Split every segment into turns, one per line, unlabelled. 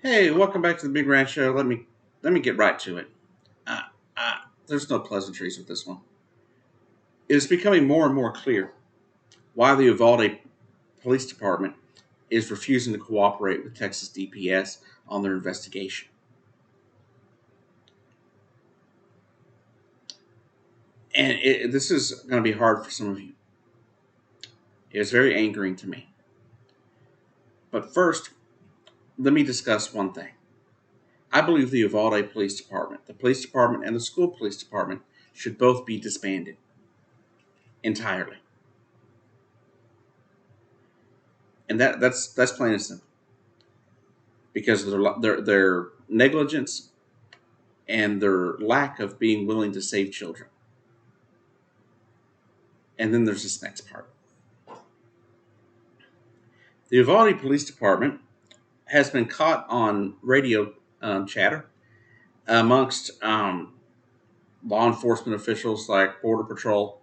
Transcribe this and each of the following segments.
Hey, welcome back to the Big Ranch Show. Let me get right to it. Uh, there's no pleasantries with this one. It is becoming more and more clear why the Uvalde Police Department is refusing to cooperate with Texas DPS on their investigation, and this is going to be hard for some of you. It is very angering to me. But first, let me discuss one thing. I believe the Uvalde Police Department, the police department, and the school police department should both be disbanded entirely, and that's plain and simple because of their negligence and their lack of being willing to save children. And then there's this next part. The Uvalde Police Department has been caught on radio chatter amongst law enforcement officials like Border Patrol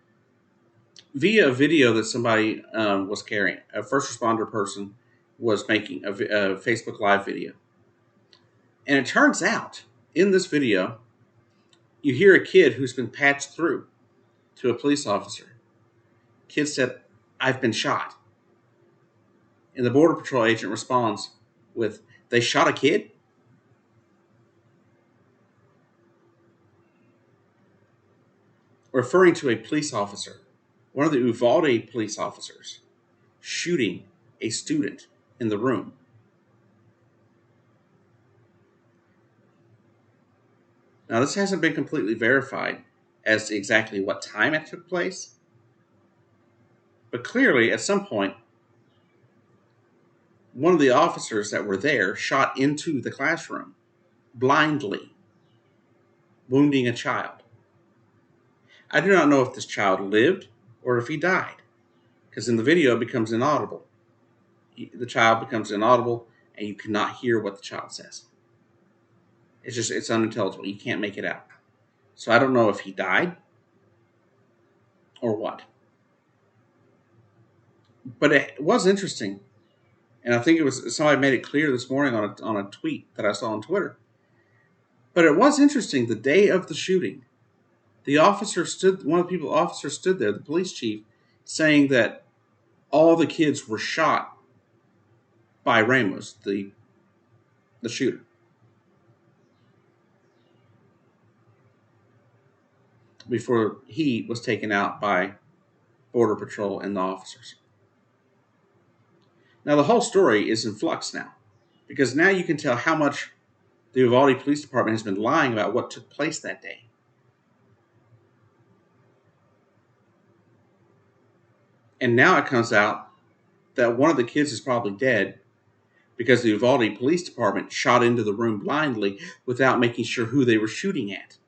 via a video that somebody was carrying. A first responder person was making a Facebook Live video. And it turns out in this video, you hear a kid who's been patched through to a police officer. Kid said, "I've been shot." And the Border Patrol agent responds with, "They shot a kid?" Referring to a police officer, one of the Uvalde police officers, shooting a student in the room. Now, this hasn't been completely verified as to exactly what time it took place, but clearly, at some point, one of the officers that were there shot into the classroom blindly, wounding a child. I do not know if this child lived or if he died, because in the video it becomes inaudible. The child becomes inaudible, and you cannot hear what the child says. It's unintelligible. You can't make it out. So I don't know if he died or what. But it was interesting, and I think it was somebody made it clear this morning on a tweet that I saw on Twitter. But it was interesting. The day of the shooting, one of the officers stood there, the police chief, saying that all the kids were shot by Ramos, the shooter. Before he was taken out by Border Patrol and the officers. Now, the whole story is in flux now, because now you can tell how much the Uvalde Police Department has been lying about what took place that day. And now it comes out that one of the kids is probably dead because the Uvalde Police Department shot into the room blindly without making sure who they were shooting at.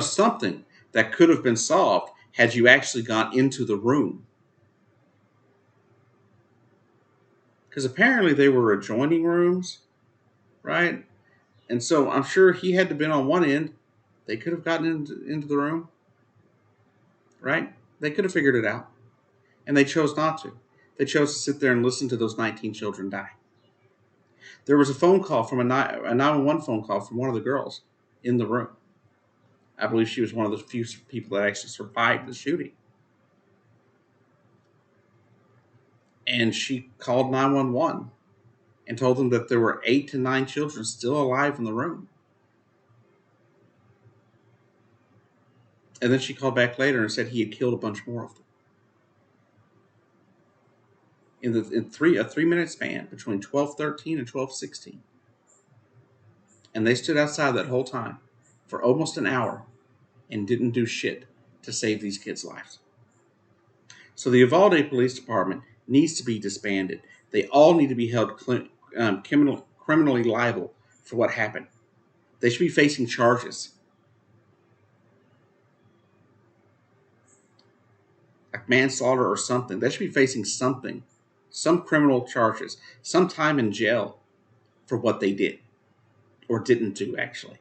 Something that could have been solved had you actually gone into the room. Because apparently they were adjoining rooms, right? And so I'm sure he had to have been on one end. They could have gotten into the room, right? They could have figured it out. And they chose not to. They chose to sit there and listen to those 19 children die. There was a phone call from a 911 phone call from one of the girls in the room. I believe she was one of the few people that actually survived the shooting. And she called 911 and told them that there were 8 to 9 children still alive in the room. And then she called back later and said he had killed a bunch more of them. In a 3-minute span between 12:13 and 12:16. And they stood outside that whole time for almost an hour and didn't do shit to save these kids' lives. So the Uvalde Police Department needs to be disbanded. They all need to be held criminally liable for what happened. They should be facing charges like manslaughter or something. They should be facing something, some criminal charges, some time in jail for what they did or didn't do, actually.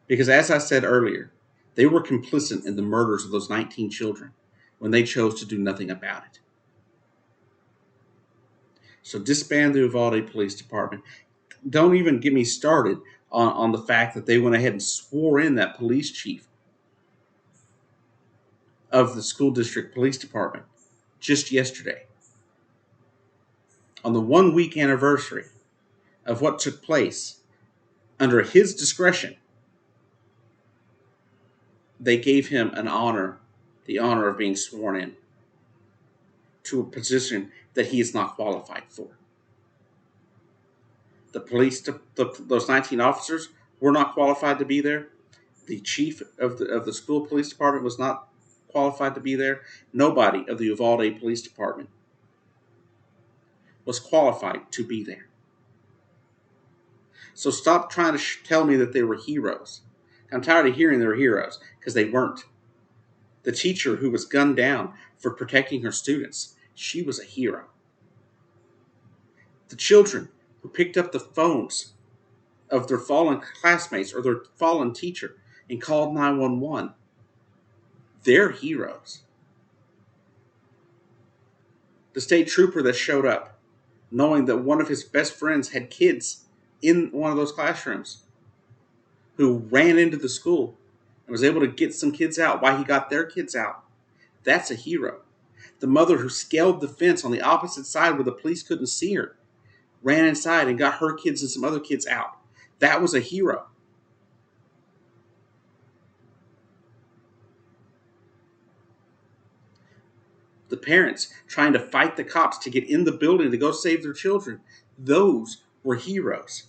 Because as I said earlier, they were complicit in the murders of those 19 children when they chose to do nothing about it. So disband the Uvalde Police Department. Don't even get me started on the fact that they went ahead and swore in that police chief of the school district police department just yesterday. On the 1 week anniversary of what took place under his discretion, they gave him an honor, the honor of being sworn in to a position that he is not qualified for. The police, those 19 officers were not qualified to be there. The chief of the school police department was not qualified to be there. Nobody of the Uvalde Police Department was qualified to be there. So stop trying to tell me that they were heroes. I'm tired of hearing they were heroes, because they weren't. The teacher who was gunned down for protecting her students, she was a hero. The children who picked up the phones of their fallen classmates or their fallen teacher and called 911, they're heroes. The state trooper that showed up, knowing that one of his best friends had kids in one of those classrooms, who ran into the school and was able to get some kids out while he got their kids out, that's a hero. The mother who scaled the fence on the opposite side where the police couldn't see her, ran inside and got her kids and some other kids out. That was a hero. The parents trying to fight the cops to get in the building to go save their children, those were heroes.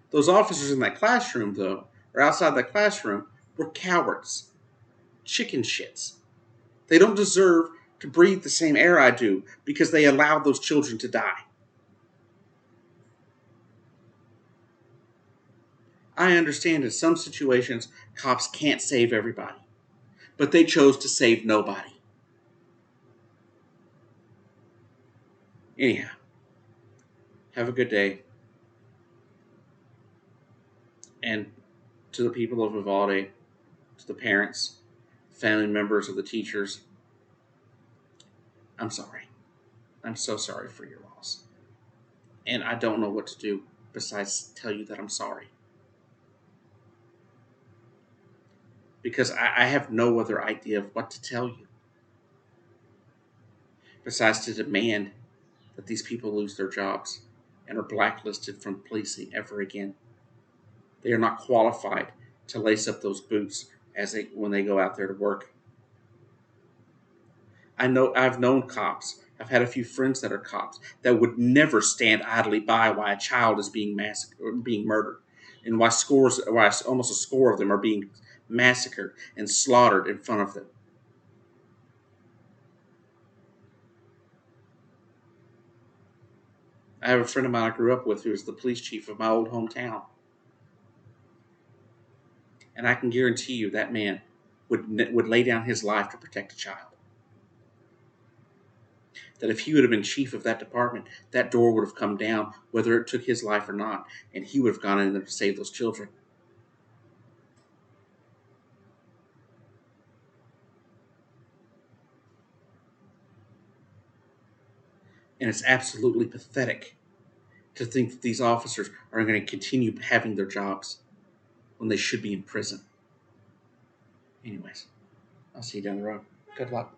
Those officers in that classroom, though, or outside that classroom, were cowards. Chicken shits. They don't deserve to breathe the same air I do because they allowed those children to die. I understand in some situations cops can't save everybody, but they chose to save nobody. Anyhow, have a good day. And to the people of Uvalde, to the parents, family members of the teachers, I'm sorry. I'm so sorry for your loss. And I don't know what to do besides tell you that I'm sorry. Because I have no other idea of what to tell you besides to demand that these people lose their jobs and are blacklisted from policing ever again. They are not qualified to lace up those boots when they go out there to work. I've known cops. I've had a few friends that are cops that would never stand idly by while a child is being massacred or being murdered, and why almost a score of them are being massacred and slaughtered in front of them. I have a friend of mine I grew up with who is the police chief of my old hometown. And I can guarantee you that man would lay down his life to protect a child. That if he would have been chief of that department, that door would have come down, whether it took his life or not, and he would have gone in there to save those children. And it's absolutely pathetic to think that these officers are going to continue having their jobs when they should be in prison. Anyways, I'll see you down the road. Good luck.